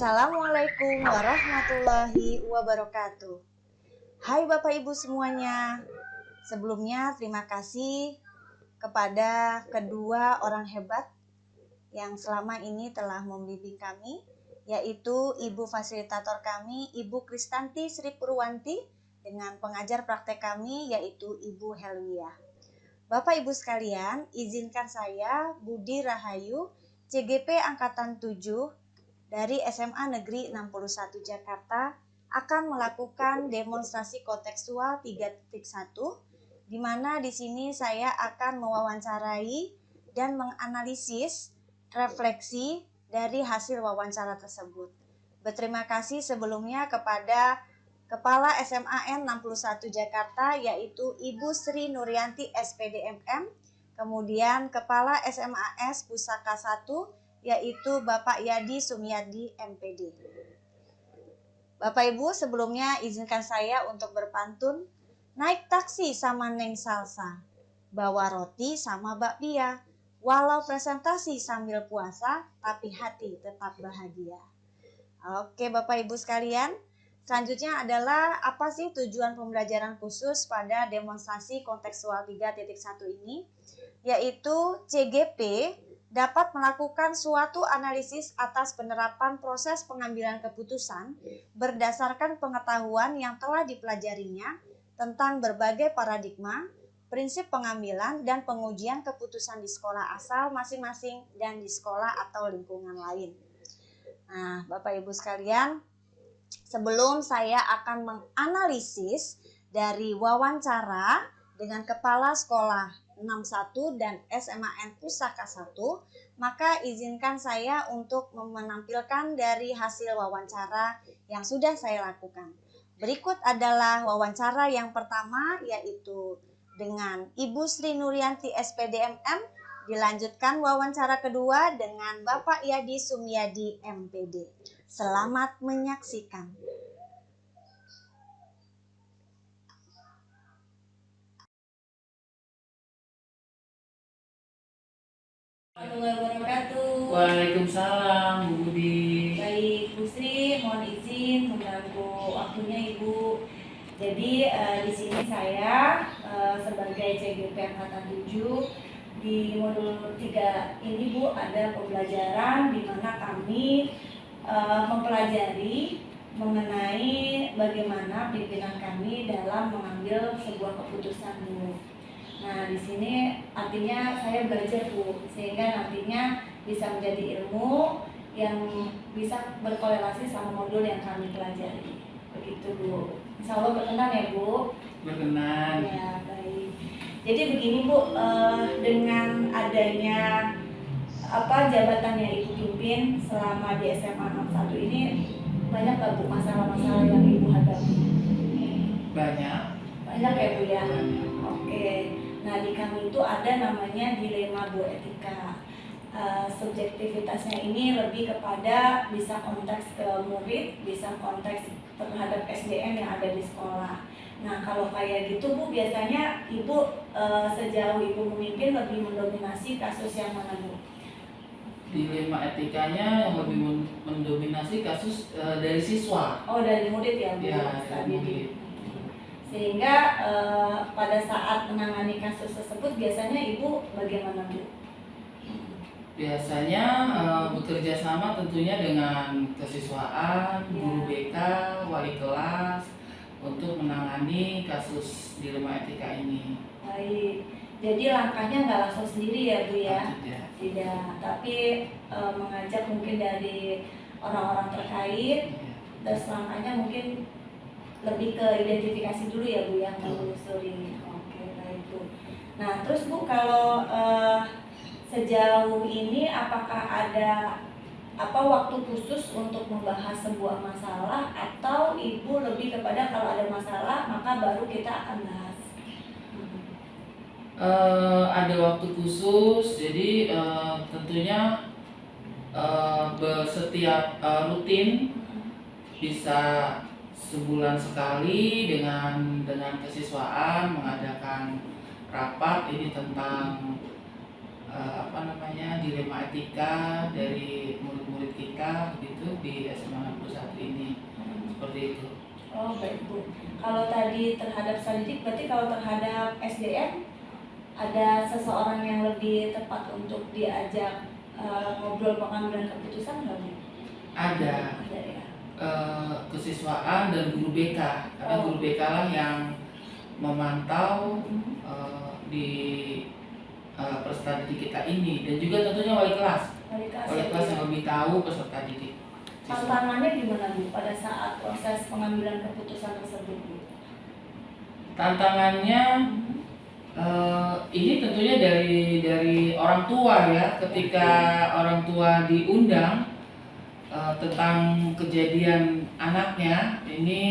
Assalamualaikum warahmatullahi wabarakatuh. Hai Bapak Ibu semuanya. Sebelumnya terima kasih kepada kedua orang hebat yang selama ini telah membimbing kami, yaitu Ibu Fasilitator kami, Ibu Kristanti Sri Purwanti, dengan pengajar praktek kami, yaitu Ibu Helwiah. Bapak Ibu sekalian, izinkan saya, Budi Rahayu, CGP Angkatan 7, dari SMA Negeri 61 Jakarta akan melakukan demonstrasi kontekstual 3.1, di mana di sini saya akan mewawancarai dan menganalisis refleksi dari hasil wawancara tersebut. Berterima kasih sebelumnya kepada Kepala SMAN 61 Jakarta, yaitu Ibu Sri Nuryanti SPDMM, kemudian Kepala SMAS Pusaka 1, yaitu Bapak Yadi Sumyadi MPD. Bapak Ibu, sebelumnya izinkan saya untuk berpantun. Naik taksi sama Neng Salsa, bawa roti sama bakpia, walau presentasi sambil puasa, tapi hati tetap bahagia. Oke Bapak Ibu sekalian, selanjutnya adalah apa sih tujuan pembelajaran khusus pada demonstrasi kontekstual 3.1 ini? Yaitu CGP dapat melakukan suatu analisis atas penerapan proses pengambilan keputusan berdasarkan pengetahuan yang telah dipelajarinya tentang berbagai paradigma, prinsip pengambilan dan pengujian keputusan di sekolah asal masing-masing dan di sekolah atau lingkungan lain. Nah, Bapak Ibu sekalian, sebelum saya akan menganalisis dari wawancara dengan Kepala Sekolah 61 dan SMAN Pusaka 1, maka izinkan saya untuk menampilkan dari hasil wawancara yang sudah saya lakukan. Berikut adalah wawancara yang pertama, yaitu dengan Ibu Sri Nuryanti SPDMM, dilanjutkan wawancara kedua dengan Bapak Yadi Sumyadi MPD. Selamat menyaksikan. Warahmatullahi wabarakatuh. Waalaikumsalam Bu Budi. Baik Bu Sri, mohon izin mengganggu waktunya Ibu. Jadi di sini saya sebagai CGP Angkatan 7 di modul 3 ini Bu, ada pembelajaran di mana kami mempelajari mengenai bagaimana pimpinan kami dalam mengambil sebuah keputusan Bu. Nah, di sini artinya saya belajar Bu, sehingga nantinya bisa menjadi ilmu yang bisa berkorelasi sama modul yang kami pelajari. Begitu Bu. Insya Allah berkenan ya Bu? Berkenan. Ya, baik. Jadi begini Bu, dengan adanya jabatannya Ibu pimpin selama di SMA 61 ini, banyak gak Bu masalah-masalah yang Ibu hadapi? Banyak. Banyak ya Bu ya? Banyak. Oke. Nah, di kami itu ada namanya dilema Bu etika. Subjektivitasnya ini lebih kepada bisa konteks ke murid, bisa konteks terhadap SDM yang ada di sekolah. Nah, kalau kayak gitu Bu, biasanya Ibu sejauh Ibu memimpin lebih mendominasi kasus yang mana Bu? Dilema etikanya yang lebih mendominasi kasus dari siswa. Oh, dari murid ya Bu? Ya, dari murid. Sehingga pada saat menangani kasus tersebut biasanya Ibu bagaimana Bu? Biasanya bekerja sama tentunya dengan kesiswaan, guru BK, wali kelas untuk menangani kasus dilema etika ini. Baik, jadi langkahnya nggak langsung sendiri ya Bu ya? Tidak, tapi mengajak mungkin dari orang-orang terkait, dan langkahnya mungkin lebih ke identifikasi dulu ya Bu yang menelusuri. Oke, baik Bu. Nah, terus Bu, kalau sejauh ini apakah ada waktu khusus untuk membahas sebuah masalah, atau Ibu lebih kepada kalau ada masalah maka baru kita akan bahas? Ada waktu khusus, jadi tentunya setiap rutin bisa sebulan sekali dengan kesiswaan mengadakan rapat ini tentang dilema etika dari murid-murid kita begitu. itu di SMA 61 ini. Seperti itu. Oh baik Bu. Kalau tadi terhadap studi didik, berarti kalau terhadap SDM ada seseorang yang lebih tepat untuk diajak ngobrol pengambilan keputusan nggak Bu? Ada. Ada ya. Kesiswaan dan guru BK, karena guru BK lah yang memantau di peserta didik kita ini, dan juga tentunya wali kelas yang lebih tahu peserta didik. Tantangannya gimana Bu pada saat proses pengambilan keputusan tersebut Bu? Tantangannya ini tentunya dari orang tua ya, ketika orang tua diundang tentang kejadian anaknya. Ini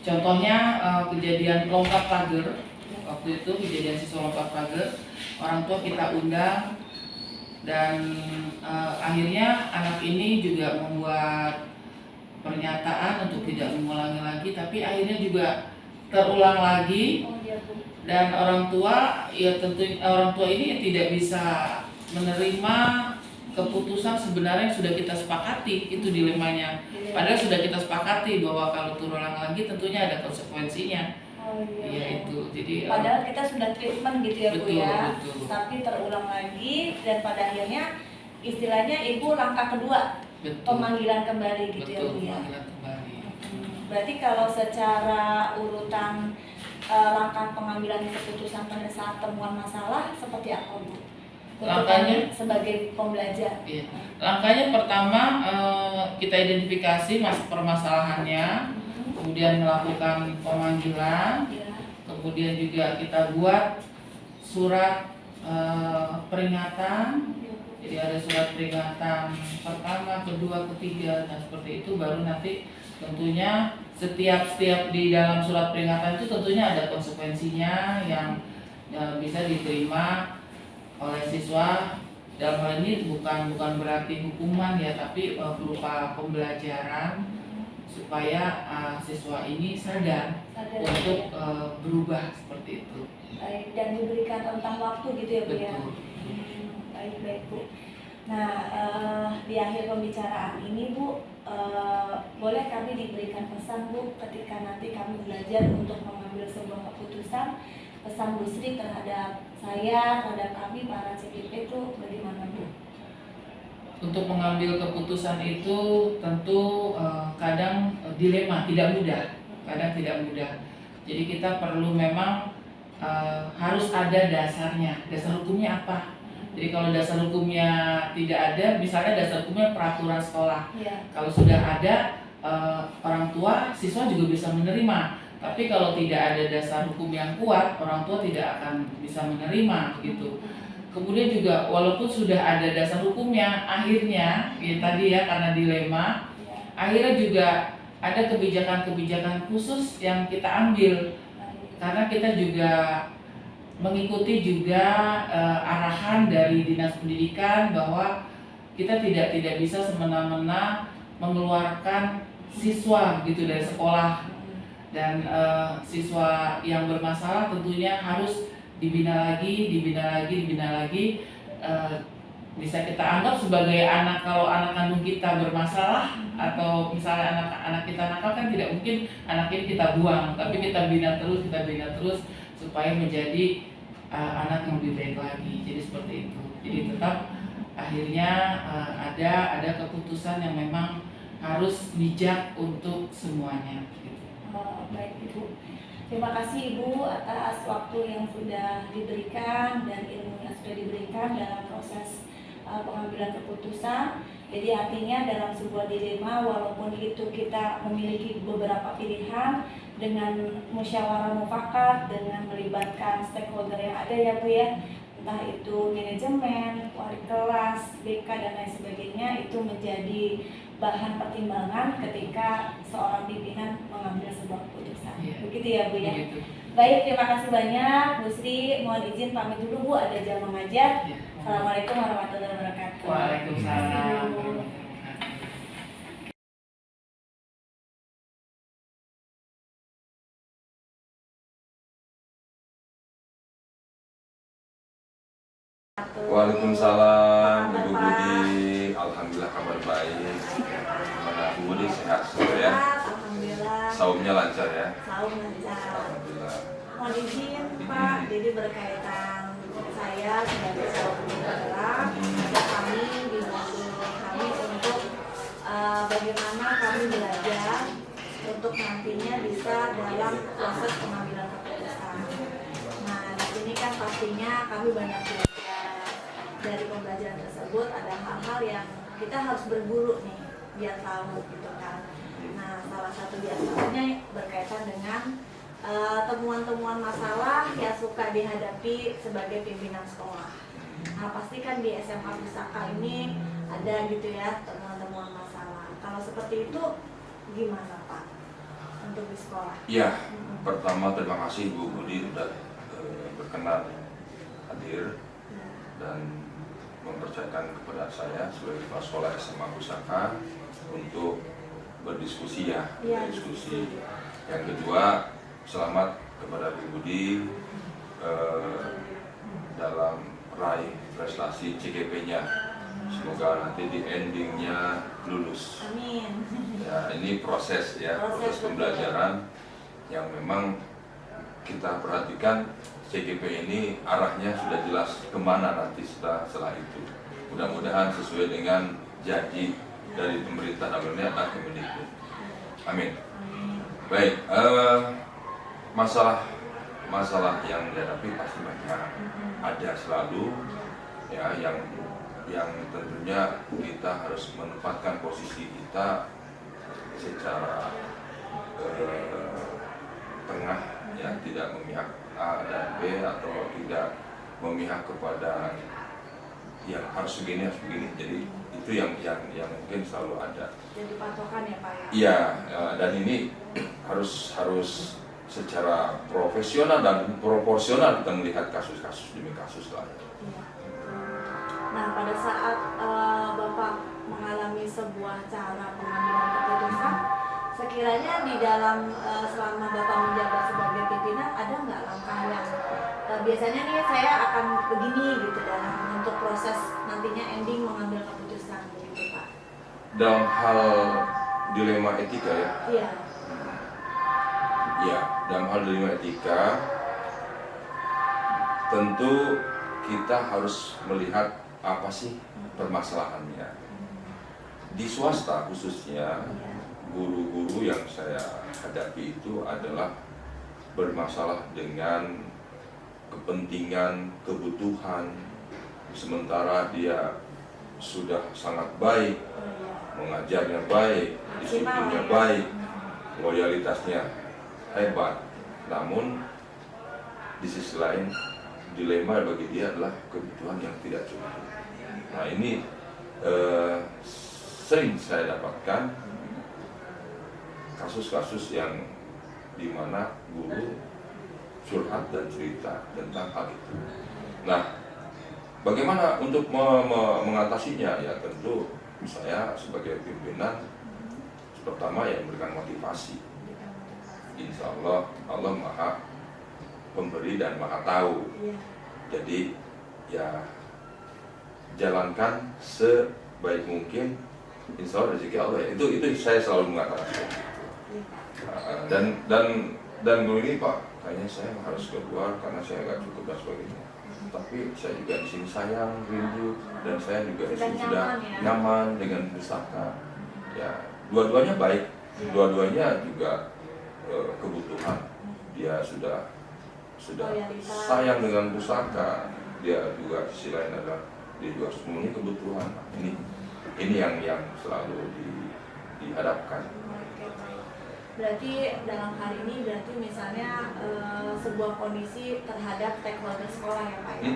contohnya kejadian lompat pagar. Waktu itu kejadian siswa lompat pagar, orang tua kita undang, dan akhirnya anak ini juga membuat pernyataan untuk tidak mengulangi lagi, tapi akhirnya juga terulang lagi. Dan orang tua ini tidak bisa menerima keputusan sebenarnya yang sudah kita sepakati. Itu dilemanya. Padahal sudah kita sepakati bahwa kalau terulang lagi tentunya ada konsekuensinya. Iya itu. Jadi padahal kita sudah treatment gitu ya Bu ya. Betul. Tapi terulang lagi, dan pada akhirnya istilahnya Ibu langkah kedua, Betul. pemanggilan kembali gitu ya Bu ya. Pemanggilan kembali. Berarti kalau secara urutan langkah pengambilan keputusan pada saat temuan masalah seperti apa Bu? Langkahnya sebagai pembelajar. Iya. Langkahnya pertama kita identifikasi permasalahannya, kemudian melakukan pemanggilan, kemudian juga kita buat surat peringatan. Jadi ada surat peringatan pertama, kedua, ketiga, dan seperti itu. Baru nanti tentunya setiap di dalam surat peringatan itu tentunya ada konsekuensinya yang bisa diterima oleh siswa. Dalam hal ini bukan berarti hukuman ya, tapi berupa pembelajaran supaya siswa ini sadar untuk berubah seperti itu. Baik, dan diberikan rentang waktu gitu ya Bu ya. Baik Bu. Nah, di akhir pembicaraan ini Bu, boleh kami diberikan pesan Bu ketika nanti kami belajar untuk mengambil sebuah keputusan, pesan Bu Sri terhadap saya, terhadap kami para CPP itu bagaimana Bu? Untuk mengambil keputusan itu tentu kadang dilema, tidak mudah. Jadi kita perlu memang harus ada dasarnya. Dasar hukumnya apa? Jadi kalau dasar hukumnya tidak ada, misalnya dasar hukumnya peraturan sekolah. Kalau sudah ada, orang tua, siswa juga bisa menerima. Tapi kalau tidak ada dasar hukum yang kuat, orang tua tidak akan bisa menerima gitu. Kemudian juga walaupun sudah ada dasar hukumnya, akhirnya ya tadi ya karena dilema, akhirnya juga ada kebijakan-kebijakan khusus yang kita ambil. Karena kita juga mengikuti juga arahan dari Dinas Pendidikan bahwa kita tidak bisa semena-mena mengeluarkan siswa gitu dari sekolah, dan siswa yang bermasalah tentunya harus dibina lagi. Bisa kita anggap sebagai anak. Kalau anak kandung kita bermasalah atau misalnya anak kita nakal, kan tidak mungkin anak ini kita buang, tapi kita bina terus supaya menjadi anak yang lebih baik lagi. Jadi seperti itu. Jadi tetap akhirnya ada keputusan yang memang harus bijak untuk semuanya. Gitu. Baik Ibu. Terima kasih Ibu atas waktu yang sudah diberikan dan ilmu yang sudah diberikan dalam proses pengambilan keputusan. Jadi artinya dalam sebuah dilema, walaupun itu kita memiliki beberapa pilihan, dengan musyawarah mufakat, dengan melibatkan stakeholder yang ada ya Bu ya, entah itu manajemen, wali kelas, BK dan lain sebagainya, itu menjadi bahan pertimbangan ketika seorang pimpinan mengambil sebuah keputusan. Begitu ya Bu ya. Begitu. Baik, terima kasih banyak Bu Sri. Mohon izin pamit dulu Bu, ada jam mengajar. Assalamualaikum warahmatullahi wabarakatuh. Waalaikumsalam. Waalaikumsalam, Ibu Budi. Alhamdulillah kabar baik. saumnya lancar ya. Saum lancar. Alhamdulillah. Mohon izin Pak, jadi berkaitan saya sebagai seorang penggerak, kami di modul kami untuk bagaimana kami belajar untuk nantinya bisa dalam proses pengambilan keputusan. Nah, di sini kan pastinya kami banyak belajar. Dari pembelajaran tersebut ada hal-hal yang kita harus berburu nih biar tahu gitu kan. Nah, salah satu di antaranya berkaitan dengan temuan-temuan masalah yang suka dihadapi sebagai pimpinan sekolah. Nah, pasti kan di SMA Pusaka ini ada gitu ya temuan-temuan masalah. Kalau seperti itu gimana Pak untuk di sekolah? Iya, pertama terima kasih Bu Budi sudah berkenan hadir dan mempercayakan kepada saya sebagai kepala sekolah SMA Pusaka untuk berdiskusi ya, diskusi. Yang kedua, selamat kepada Bu Budi dalam raih prestasi CGP-nya. Semoga nanti di endingnya lulus. Amin. Ya, ini proses ya, proses pembelajaran yang memang kita perhatikan. CGP ini arahnya sudah jelas kemana nanti setelah itu. Mudah-mudahan sesuai dengan janji dari pemerintah dalamnya dan Kemendikbud. Amin. Baik, masalah yang dihadapi pasti banyak, ada selalu ya yang tentunya kita harus menempatkan posisi kita secara tengah ya, tidak memihak A dan B atau tidak memihak kepada yang harus begini. Jadi itu yang mungkin selalu ada. Jadi patokan ya Pak ya? Iya, dan ini harus secara profesional dan proporsional kita melihat kasus-kasus demi kasus lain. Iya. Nah, pada saat Bapak mengalami sebuah cara pengambilan keputusan, sekiranya di dalam selama Bapak menjabat sebagai pimpinan ada nggak langkah yang biasanya nih saya akan begini gitu dalam untuk proses nantinya ending mengambil keputusan begitu Pak? Dalam hal dilema etika ya? Iya. Ya, dalam hal dilema etika tentu kita harus melihat apa sih permasalahannya. Di swasta khususnya, guru-guru yang saya hadapi itu adalah bermasalah dengan kepentingan, kebutuhan, sementara dia sudah sangat baik, mengajarnya baik, disiplinnya baik, loyalitasnya hebat, namun di sisi lain dilema bagi dia adalah kebutuhan yang tidak cukup. Nah, ini sering saya dapatkan kasus-kasus yang dimana guru curhat dan cerita tentang hal itu. Nah, bagaimana untuk mengatasinya? Ya tentu saya sebagai pimpinan pertama ya memberikan motivasi. Insya Allah Allah Maha Pemberi dan Maha Tahu. Jadi ya jalankan sebaik mungkin. Insya Allah rezeki Allah ya. Itu saya selalu mengatakan. Dan guru ini Pak, kayaknya saya harus keluar karena saya nggak cukup dan sebagainya. Tapi saya juga di sini sayang, rindu, dan saya juga di sini sudah nyaman dengan pusaka. Ya, dua-duanya baik, dua-duanya juga kebutuhan. Dia sudah sayang dengan pusaka. Dia juga sisi lain adalah dia juga semuanya kebutuhan. Ini yang selalu dihadapkan. Berarti dalam hal ini berarti misalnya sebuah kondisi terhadap stakeholder sekolah ya Pak ya?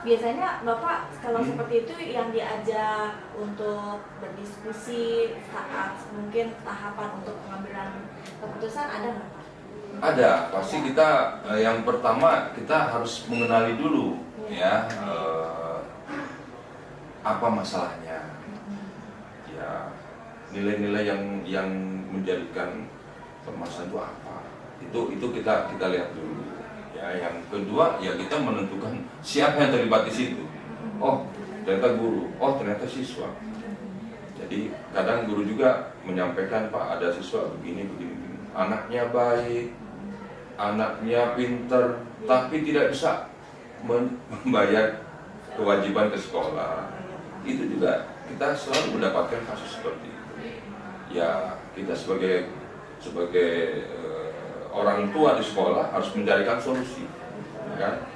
Biasanya Bapak kalau seperti itu yang diajak untuk berdiskusi saat mungkin tahapan untuk pengambilan keputusan ada nggak Pak? Ada, pasti kita yang pertama kita harus mengenali dulu ya apa masalahnya. Ya, nilai-nilai yang menjadikan permasalahan itu apa? Itu kita lihat dulu. Ya, yang kedua ya kita menentukan siapa yang terlibat di situ. Oh, ternyata guru. Oh, ternyata siswa. Jadi kadang guru juga menyampaikan, Pak ada siswa begini, anaknya baik, anaknya pinter, tapi tidak bisa membayar kewajiban ke sekolah. Itu juga kita selalu mendapatkan kasus seperti itu. Ya kita sebagai orang tua di sekolah harus mencarikan solusi, kan?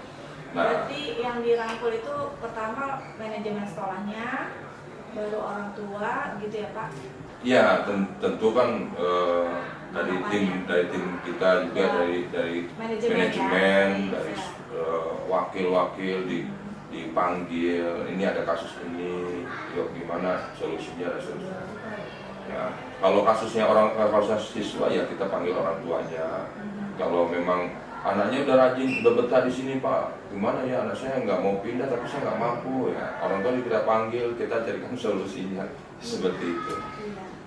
Nah, berarti yang dirangkul itu pertama manajemen sekolahnya, baru orang tua, gitu ya Pak? ya tentu kan dari tim kita juga dari manajemen, dari wakil-wakil dipanggil, ini ada kasus ini, yuk gimana solusinya, ada solusi. Ya, kalau kasusnya kasus siswa ya kita panggil orang tuanya. Kalau memang anaknya udah rajin, udah betah di sini Pak, gimana ya anak saya nggak mau pindah tapi saya nggak mampu, ya orang tua kita panggil, kita carikan solusinya seperti itu.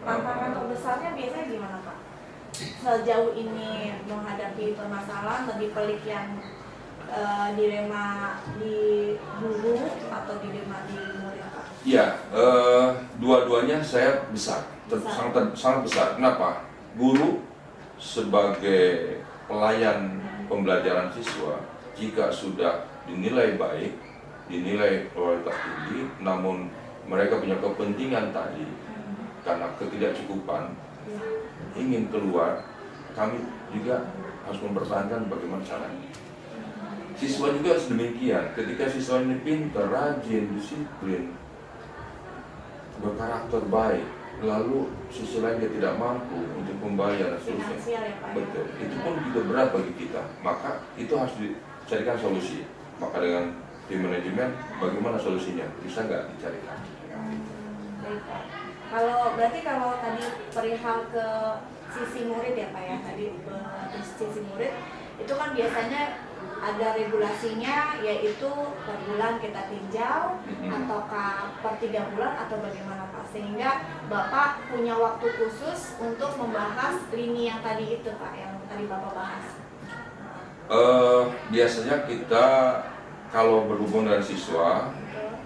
Tantangan terbesarnya biasanya gimana Pak? Sejauh ini menghadapi permasalahan lebih pelik yang dilema di guru atau dilema di murid Pak? Iya, dua-duanya saya besar, sangat besar. Kenapa? Guru sebagai pelayan pembelajaran siswa, jika sudah dinilai baik, dinilai kualitas tinggi, namun mereka punya kepentingan tadi karena ketidakcukupan ingin keluar, kami juga harus mempertahankan bagaimana caranya. Siswa juga demikian, ketika siswa ini pintar, rajin, disiplin, berkarakter baik, lalu sisi lain dia tidak mampu untuk membayar dan seterusnya, betul, itu pun juga berat bagi kita, maka itu harus dicarikan solusi. Maka dengan tim manajemen, bagaimana solusinya, bisa nggak dicarikan? Baik Pak. Berarti kalau tadi perihal ke sisi murid ya Pak ya, tadi ke sisi murid itu kan biasanya ada regulasinya, yaitu per bulan kita tinjau ataukah per 3 bulan atau bagaimana Pak, sehingga Bapak punya waktu khusus untuk membahas lini yang tadi itu Pak, yang tadi Bapak bahas. Biasanya kita kalau berhubung dengan siswa,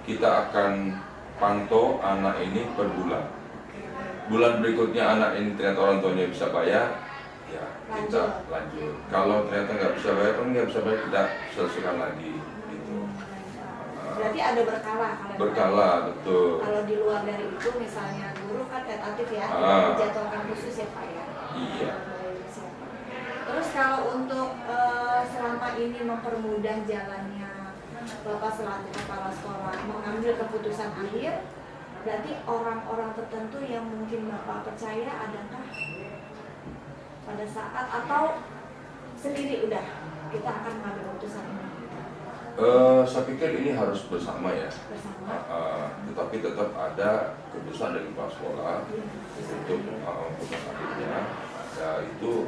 kita akan pantau anak ini per bulan. Bulan berikutnya anak ini ternyata orang tuanya bisa bayar, ya kita lanjut. Kalau ternyata nggak bisa bayar, kita selesaikan lagi. Gitu. Berarti ada berkala Berkala, betul. Kalau di luar dari itu, misalnya guru kan tentatif ya, dijadwalkan khusus ya Pak ya. Iya. Terus kalau untuk selama ini mempermudah jalannya Bapak selaku kepala sekolah mengambil keputusan akhir, berarti orang-orang tertentu yang mungkin Bapak percaya adakah pada saat atau sendiri udah kita akan mengambil keputusan ini? Saya pikir ini harus bersama ya. Bersama. Tetapi tetap ada keputusan dari kepala sekolah untuk akhirnya. Ya itu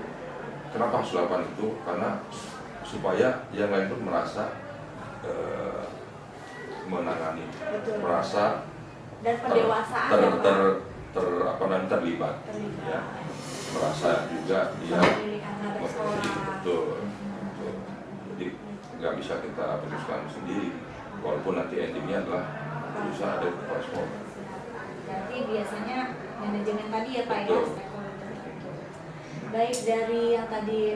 kenapa harus dilakukan itu? Karena supaya yang lain pun merasa menangani, Betul. merasa dan pendewasaan terlibat. Ya. Merasa juga dia betul. Jadi nggak bisa kita putuskan sendiri, walaupun nanti endingnya adalah keputusan ada di kepala sekolah. Berarti biasanya manajemen tadi ya Pak ya. Baik, dari yang tadi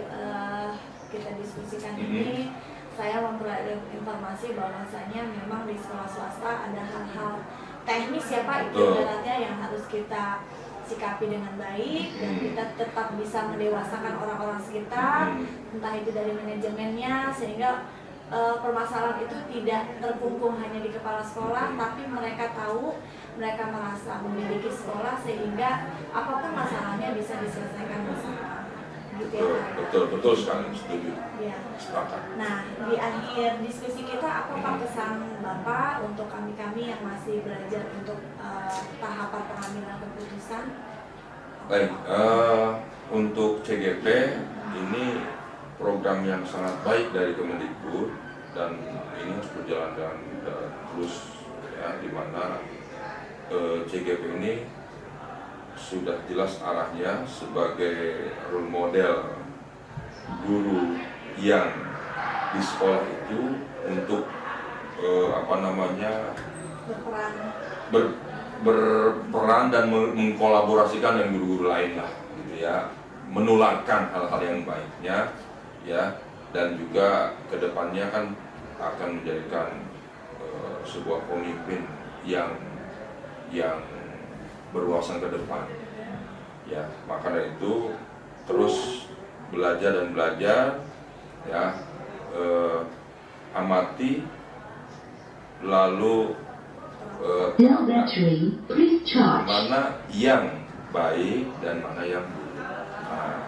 kita diskusikan ini, saya memperoleh informasi bahwasanya memang di sekolah swasta ada hal-hal teknis ya Pak, itu ibaratnya yang harus kita sikapi dengan baik dan kita tetap bisa mendewasakan orang-orang sekitar, entah itu dari manajemennya, sehingga permasalahan itu tidak terkungkung hanya di kepala sekolah, tapi mereka tahu, mereka merasa memiliki sekolah sehingga apapun masalahnya bisa diselesaikan bersama. Gitu ya, betul sekali, setuju. Ya. Sepakat. Nah, di akhir diskusi kita, apa Pak pesan Bapak untuk kami-kami yang masih belajar untuk tahapan pengambilan keputusan? Baik, untuk CGP ini program yang sangat baik dari Kemendikbud dan ini harus berjalan dengan terus ya, di mana CGP ini sudah jelas arahnya sebagai role model guru yang di sekolah itu untuk berperan dan mengkolaborasikan dengan guru-guru lain lah, gitu ya, menularkan hal-hal yang baiknya, ya, dan juga kedepannya kan akan menjadikan sebuah pemimpin yang berwawasan ke depan, ya. Maka dari itu terus belajar dan belajar, ya, amati, lalu mana yang baik dan mana yang buruk. Nah,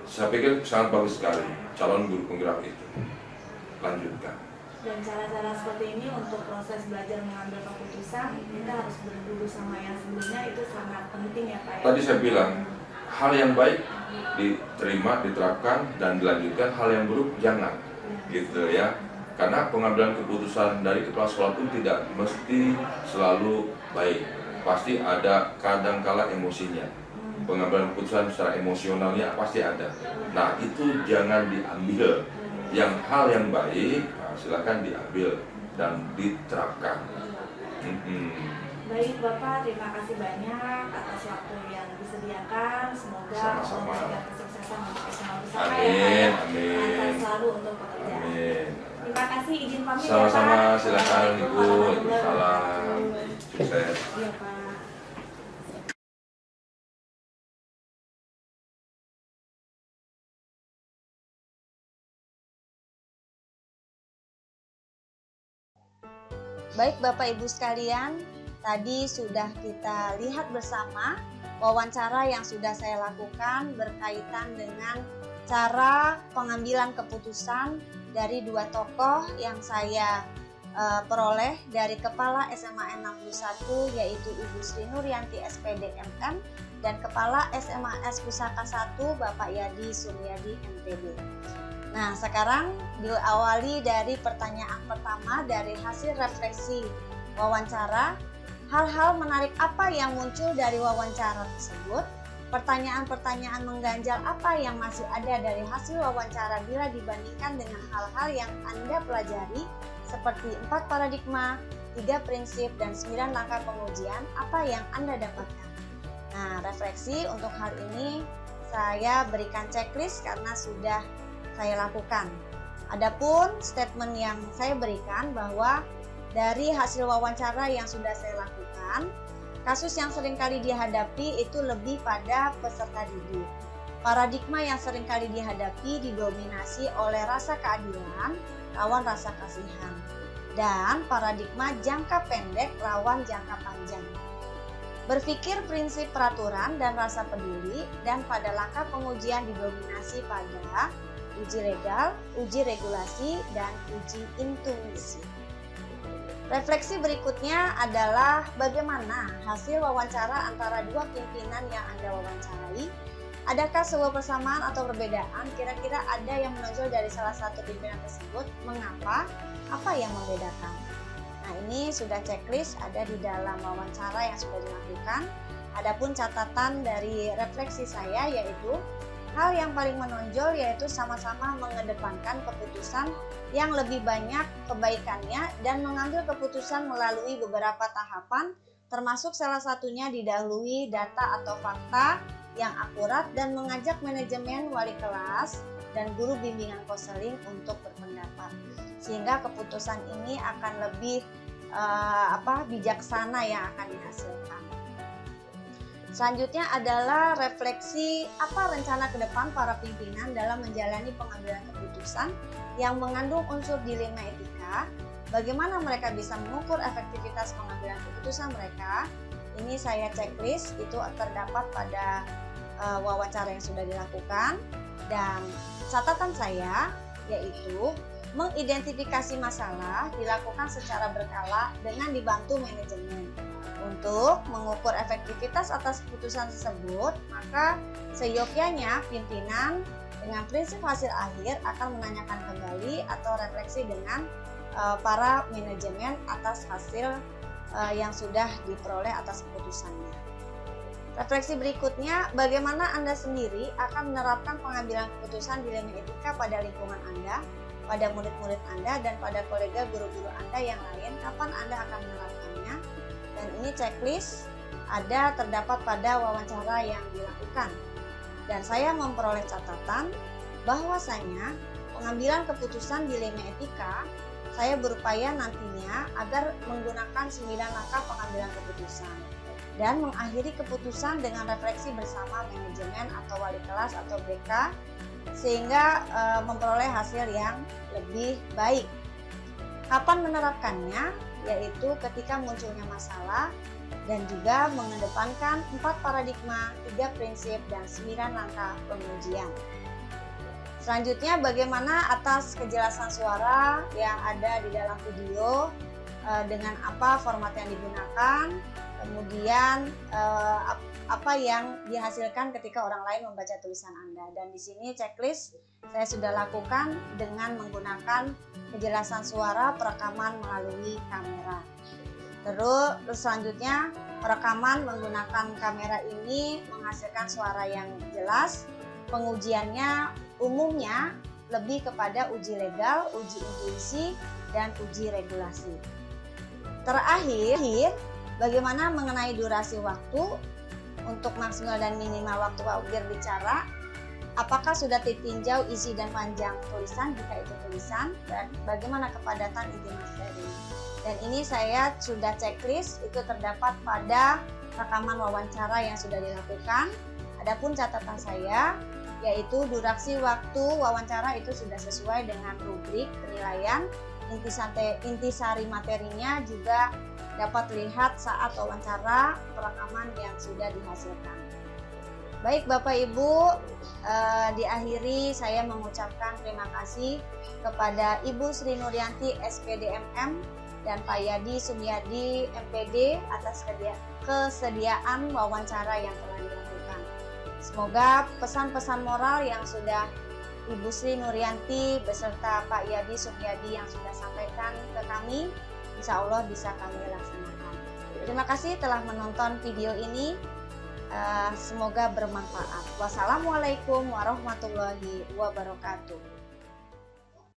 saya pikir sangat bagus sekali calon guru penggerak itu. Lanjutkan. Dan cara-cara seperti ini untuk proses belajar mengambil keputusan, kita harus berdulu sama yang sebelumnya, itu sangat penting ya Pak. Tadi saya bilang, hal yang baik diterima, diterapkan, dan dilanjutkan, hal yang buruk jangan, gitu ya. Karena pengambilan keputusan dari kepala sekolah pun tidak mesti selalu baik. Pasti ada kadang-kala emosinya. Pengambilan keputusan secara emosionalnya pasti ada. Nah, itu jangan diambil. Yang hal yang baik, nah, silakan diambil dan diterapkan. Baik Bapak, terima kasih banyak atas waktu yang disediakan. Semoga memberikan kesuksesan untuk SMA Pusaka. Amin, amin. Lancar selalu untuk pekerjaan. Amin. Terima kasih, izin pamit. Sama-sama, ya, Pak. silakan Ibu. Waalaikumsalam. Sukses. Iya Pak. Baik Bapak Ibu sekalian, tadi sudah kita lihat bersama wawancara yang sudah saya lakukan berkaitan dengan cara pengambilan keputusan dari dua tokoh yang saya peroleh dari Kepala SMA 61 yaitu Ibu Sri Nuryanti SPD MM dan Kepala SMA S Pusaka 1 Bapak Yadi Suryadi MTB. Nah, sekarang diawali dari pertanyaan pertama dari hasil refleksi wawancara. Hal-hal menarik apa yang muncul dari wawancara tersebut? Pertanyaan-pertanyaan mengganjal apa yang masih ada dari hasil wawancara bila dibandingkan dengan hal-hal yang Anda pelajari seperti 4 paradigma, 3 prinsip, dan 9 langkah pengujian, apa yang Anda dapatkan? Nah, refleksi untuk hal ini saya berikan checklist karena sudah saya lakukan. Adapun statement yang saya berikan bahwa dari hasil wawancara yang sudah saya lakukan, kasus yang seringkali dihadapi itu lebih pada peserta didik. Paradigma yang seringkali dihadapi didominasi oleh rasa keadilan, rawan rasa kasihan. Dan paradigma jangka pendek, rawan jangka panjang. Berpikir prinsip peraturan dan rasa peduli, dan pada langkah pengujian didominasi pada uji legal, uji regulasi, dan uji intuisi. Refleksi berikutnya adalah bagaimana hasil wawancara antara dua pimpinan yang Anda wawancarai. Adakah sebuah persamaan atau perbedaan? Kira-kira ada yang menonjol dari salah satu pimpinan tersebut? Mengapa? Apa yang membedakan? Nah, ini sudah checklist ada di dalam wawancara yang sudah dilakukan. Adapun catatan dari refleksi saya yaitu hal yang paling menonjol yaitu sama-sama mengedepankan keputusan yang lebih banyak kebaikannya dan mengambil keputusan melalui beberapa tahapan, termasuk salah satunya didahului data atau fakta yang akurat dan mengajak manajemen, wali kelas, dan guru bimbingan konseling untuk berpendapat. Sehingga keputusan ini akan lebih bijaksana yang akan dihasilkan. Selanjutnya adalah refleksi apa rencana ke depan para pimpinan dalam menjalani pengambilan keputusan yang mengandung unsur dilema etika. Bagaimana mereka bisa mengukur efektivitas pengambilan keputusan mereka. Ini saya checklist, itu terdapat pada wawancara yang sudah dilakukan. Dan catatan saya yaitu mengidentifikasi masalah dilakukan secara berkala dengan dibantu manajemen. Untuk mengukur efektivitas atas keputusan tersebut, maka seyogyanya pimpinan dengan prinsip hasil akhir akan menanyakan kembali atau refleksi dengan para manajemen atas hasil yang sudah diperoleh atas keputusannya. Refleksi berikutnya, bagaimana Anda sendiri akan menerapkan pengambilan keputusan dilema etika pada lingkungan Anda, pada murid-murid Anda, dan pada kolega guru-guru Anda yang lain. Kapan Anda akan menerapkannya? Dan sini checklist terdapat pada wawancara yang dilakukan. Dan saya memperoleh catatan bahwasanya pengambilan keputusan dilema etika, saya berupaya nantinya agar menggunakan 9 langkah pengambilan keputusan dan mengakhiri keputusan dengan refleksi bersama manajemen atau wali kelas atau BK sehingga memperoleh hasil yang lebih baik. Kapan menerapkannya? Yaitu ketika munculnya masalah dan juga mengedepankan 4 paradigma, 3 prinsip, dan 9 langkah pengujian. Selanjutnya, bagaimana atas kejelasan suara yang ada di dalam video, dengan apa format yang digunakan, kemudian apa yang dihasilkan ketika orang lain membaca tulisan Anda. Dan di sini checklist saya sudah lakukan dengan menggunakan kejelasan suara perekaman melalui kamera. Terus selanjutnya perekaman menggunakan kamera ini menghasilkan suara yang jelas. Pengujiannya umumnya lebih kepada uji legal, uji intuisi, dan uji regulasi. Terakhir, bagaimana mengenai durasi waktu untuk maksimal dan minimal waktu berbicara? Apakah sudah ditinjau isi dan panjang tulisan jika itu tulisan, dan bagaimana kepadatan inti materi? Dan ini saya sudah checklist, itu terdapat pada rekaman wawancara yang sudah dilakukan. Adapun catatan saya, yaitu durasi waktu wawancara itu sudah sesuai dengan rubrik penilaian. Intisari materinya juga dapat dilihat saat wawancara perekaman yang sudah dihasilkan. Baik Bapak Ibu, diakhiri saya mengucapkan terima kasih kepada Ibu Sri Nuryanti SPDMM dan Pak Yadi Sumiadi MPD atas kesediaan wawancara yang telah dilakukan. Semoga pesan-pesan moral yang sudah Ibu Sri Nuryanti beserta Pak Yadi Sumiadi yang sudah sampaikan ke kami, insya Allah bisa kami laksanakan. Terima kasih telah menonton video ini. Semoga bermanfaat. Wassalamualaikum warahmatullahi wabarakatuh.